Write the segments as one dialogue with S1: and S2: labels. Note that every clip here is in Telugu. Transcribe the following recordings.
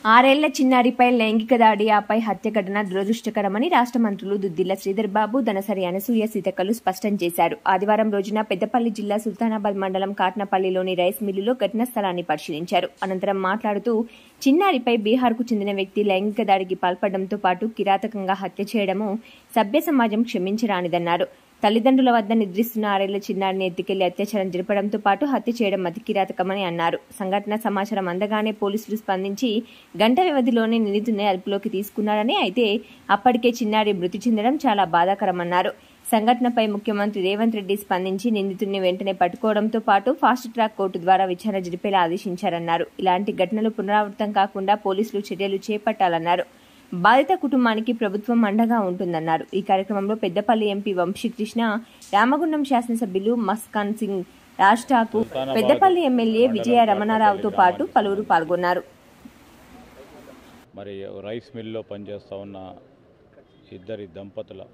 S1: ఆరేళ్ల చిన్నారిపై లైంగిక దాడి ఆపై హత్య ఘటన దురదృష్టకరమని రాష్ట్ర మంత్రులు దుద్దిళ్ల శ్రీధర్ బాబు, దనసరి అనసూయ సీతక్కలు స్పష్టం చేశారు. ఆదివారం రోజున పెద్దపల్లి జిల్లా సుల్తానాబాద్ మండలం కాట్నపల్లిలోని రైస్ మిల్లులో ఘటనా స్థలాన్ని పరిశీలించారు. అనంతరం మాట్లాడుతూ చిన్నారిపై బీహార్కు చెందిన వ్యక్తి లైంగిక దాడికి పాల్పడడంతో పాటు కిరాతకంగా హత్య చేయడము సభ్య సమాజం క్షమించరానిదన్నారు. తల్లిదండ్రుల వద్ద నిద్రిస్తున్న ఆరేళ్ల చిన్నారిని ఎత్తుకెళ్లి అత్యాచారం జరపడంతో పాటు హత్య చేయడం అతి కిరాతకమని అన్నారు. సంఘటన సమాచారం అందగానే పోలీసులు స్పందించి గంట వ్యవధిలోనే నిందితుడిని అదుపులోకి తీసుకున్నారని, అయితే అప్పటికే చిన్నారి మృతి చెందడం చాలా బాధాకరమన్నారు. సంఘటనపై ముఖ్యమంత్రి రేవంత్ రెడ్డి స్పందించి నిందితుడిని వెంటనే పట్టుకోవడంతో పాటు ఫాస్ట్ ట్రాక్ కోర్టు ద్వారా విచారణ జరిపేలా ఆదేశించారన్నారు. ఇలాంటి ఘటనలు పునరావృతం కాకుండా పోలీసులు చర్యలు చేపట్టాలన్నారు. బాధిత కుటుంబానికి ప్రభుత్వం అండగా ఉంటుందన్నారు. ఈ కార్యక్రమంలో పెద్దపల్లి ఎంపీ వంశీకృష్ణ, రామగుండం శాసనసభ్యులు మస్కాన్ సింగ్, రాజ్ ఠాకూర్, పెద్దపల్లి ఎమ్మెల్యే విజయ రమణారావుతో పాటు పలువురు పాల్గొన్నారు.
S2: మరి రైస్ మిల్లో పనిచేస్తూ ఉన్న ఇద్దరి దంపతుల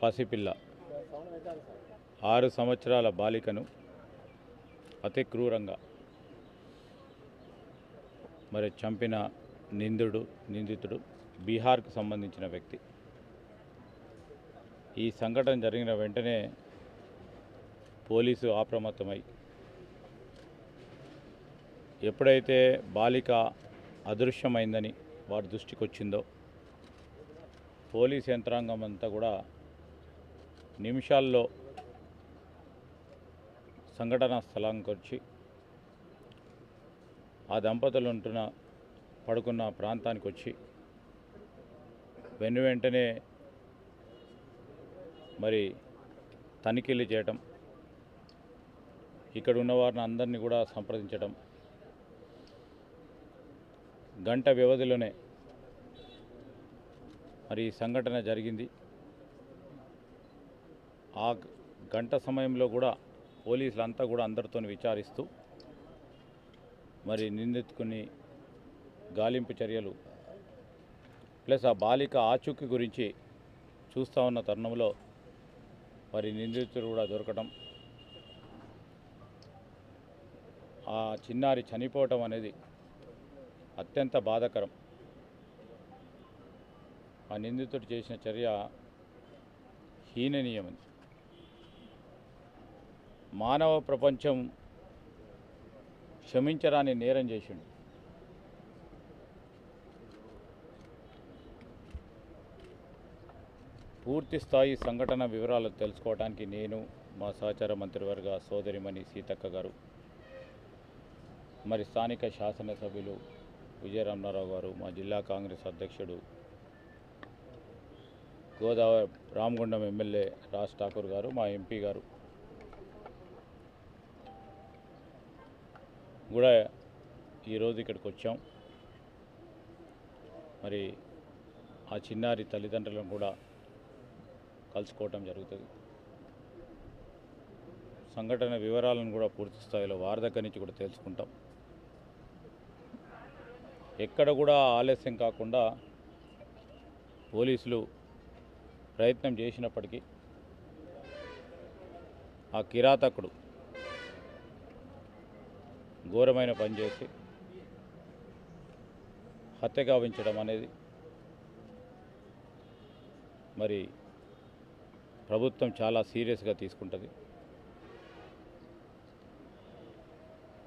S2: పసిపిల్ల 6 సంవత్సరాల బాలికను అతి క్రూరంగా మరి చంపిన నిందితుడు బీహార్కు సంబంధించిన వ్యక్తి. ఈ సంఘటన జరిగిన వెంటనే పోలీసు అప్రమత్తమై ఎప్పుడైతే బాలిక అదృశ్యమైందని వారి దృష్టికి వచ్చిందో పోలీస్ యంత్రాంగం అంతా కూడా నిమిషాల్లో సంఘటనా స్థలానికి వచ్చి ఆ దంపతులు పడుకున్న ప్రాంతానికి వచ్చి వెంటనే మరి తనిఖీలు చేయటం, ఇక్కడ ఉన్న వారిని అందరినీ కూడా సంప్రదించడం, గంట వ్యవధిలోనే మరి ఈ సంఘటన జరిగింది. ఆ గంట సమయంలో కూడా పోలీసులంతా కూడా అందరితో విచారిస్తూ మరి నిందితుని గాలింపు చర్యలు ప్లస్ ఆ బాలిక ఆచూకీ గురించి చూస్తూ ఉన్న తరుణంలో మరి నిందితుడు కూడా దొరకడం, ఆ చిన్నారి చనిపోవటం అనేది అత్యంత బాధాకరం. ఆ నిందితుడు చేసిన చర్య హీననీయమని మానవ ప్రపంచం క్షమించరాని నేరం చేసిండు. పూర్తి స్థాయి సంఘటన వివరాలు తెలుసుకోవడానికి నేను, మా సహచార మంత్రివర్గ సోదరిమణి సీతక్క గారు, మరి స్థానిక శాసనసభ్యులు విజయ రమణారావు గారు, మా జిల్లా కాంగ్రెస్ అధ్యక్షుడు గోదావరి రామగుండం ఎమ్మెల్యే రాజ్ ఠాకూర్ గారు, మా ఎంపీ గారు కూడా ఈరోజు ఇక్కడికి వచ్చాం. మరి ఆ చిన్నారి తల్లిదండ్రులను కూడా కలుసుకోవటం జరుగుతుంది. సంఘటన వివరాలను కూడా పూర్తి స్థాయిలో వారి దగ్గర నుంచి కూడా తెలుసుకుంటాం. ఎక్కడ కూడా ఆలస్యం కాకుండా పోలీసులు ప్రయత్నం చేసినప్పటికీ ఆ కిరాతకుడు ఘోరమైన పని చేసి హత్య గావించడం అనేది మరి ప్రభుత్వం చాలా సీరియస్గా తీసుకుంటుంది.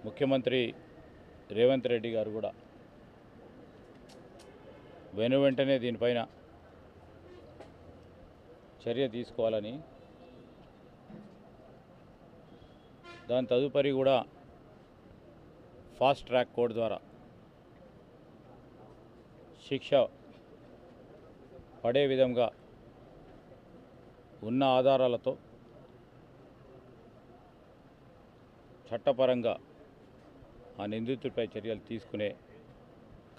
S2: ముఖ్యమంత్రి రేవంత్ రెడ్డి గారు కూడా వెంటనే దీనిపైన చర్య తీసుకోవాలని, దాని తదుపరి కూడా ఫాస్ట్ ట్రాక్ కోర్టు ద్వారా శిక్ష పడే విధంగా ఉన్న ఆధారాలతో చట్టపరంగా ఆ నిందితుడిపై చర్యలు తీసుకునే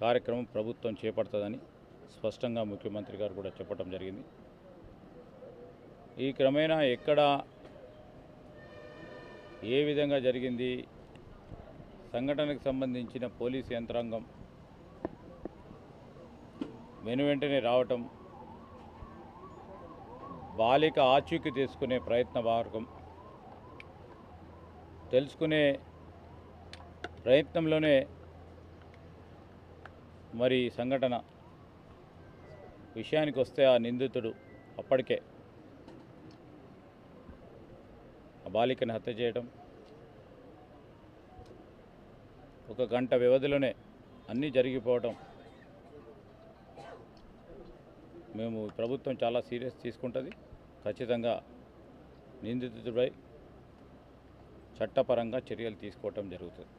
S2: కార్యక్రమం ప్రభుత్వం చేపడుతుందని స్పష్టంగా ముఖ్యమంత్రి గారు కూడా చెప్పడం జరిగింది. ఈ క్రమేణా ఎక్కడ ఏ విధంగా జరిగింది, సంఘటనకు సంబంధించిన పోలీసు యంత్రాంగం వెంటనే రావటం, బాలిక ఆచూకీ తీసుకునే ప్రయత్న మార్గం తెలుసుకునే ప్రయత్నంలోనే మరి ఈ సంఘటన విషయానికి వస్తే ఆ నిందితుడు అప్పటికే ఆ బాలికని హత్య చేయడం, ఒక గంట వ్యవధిలోనే అన్నీ జరిగిపోవడం మేము ప్రభుత్వం చాలా సీరియస్ తీసుకుంటుంది. ఖచ్చితంగా నిందితుడిపై చట్టపరంగా చర్యలు తీసుకోవటం జరుగుతుంది.